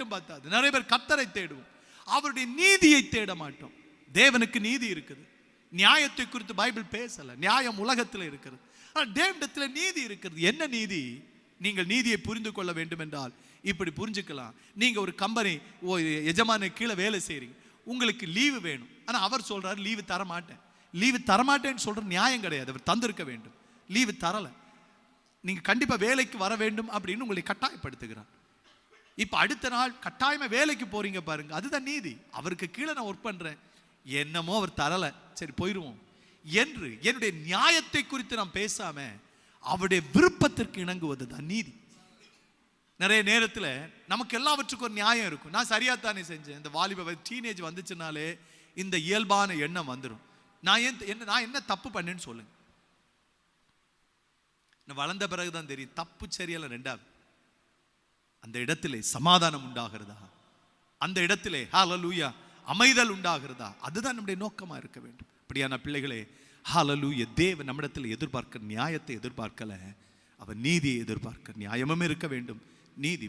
மட்டும் பார்த்தாது. நிறைய பேர் கர்த்தரை தேடுவோம், அவருடைய நீதியை தேட மாட்டோம். தேவனுக்கு நீதி இருக்குது. நியாயத்தை குறித்து பைபிள் பேசல. நியாயம் உலகத்தில் இருக்கிறது, ஆனால் தேவனிடத்தில் நீதி இருக்கிறது. என்ன நீதி? நீங்கள் நீதியை புரிந்து கொள்ள வேண்டும் என்றால் இப்படி புரிஞ்சுக்கலாம். நீங்க ஒரு கம்பெனி எஜமான கீழே வேலை செய்றீங்க, உங்களுக்கு லீவு வேணும். ஆனா அவர் சொல்றாரு லீவு தர மாட்டேன். லீவு தரமாட்டேன்னு சொல்ற நியாயம் கிடையாது. அவர் தந்திருக்க வேண்டும். லீவு தரல, நீங்க கண்டிப்பா வேலைக்கு வர வேண்டும் அப்படின்னு உங்களை கட்டாயப்படுத்துகிறார். இப்ப அடுத்த நாள் கட்டாயமா வேலைக்கு போறீங்க பாருங்க, அதுதான் நீதி. அவருக்கு கீழே நான் ஒர்க் பண்றேன், என்னமோ அவர் தரல, சரி போயிடுவோம் என்று என்னுடைய நியாயத்தை குறித்து நாம் பேசாம அவருடைய விருப்பத்திற்கு இணங்குவது தான் நீதி. நிறைய நேரத்தில் நமக்கு எல்லாவற்றுக்கும் ஒரு நியாயம் இருக்கும். நான் சரியா தானே செஞ்சேன். இந்த வாலிப டீனேஜ் வந்துச்சுனாலே இந்த இயல்பான எண்ணம் வந்துடும். நான் என்ன தப்பு பண்ணேன்னு சொல்லுங்க. வளர்ந்த பிறகுதான் தெரியும் தப்பு சரியெல்லாம் ரெண்டாவது. அந்த இடத்திலே சமாதானம் உண்டாகிறதா, அந்த இடத்திலே ஹல்லேலூயா அமைதல் உண்டாகிறதா, அதுதான் நம்முடைய நோக்கமா இருக்க வேண்டும். அப்படியான பிள்ளைகளே, ஹல்லேலூயா, தேவன் நம்மிடத்தில் எதிர்பார்க்க நியாயத்தை எதிர்பார்க்கல, அவர் நீதியை எதிர்பார்க்க. நியாயமும் இருக்க வேண்டும், நீதி.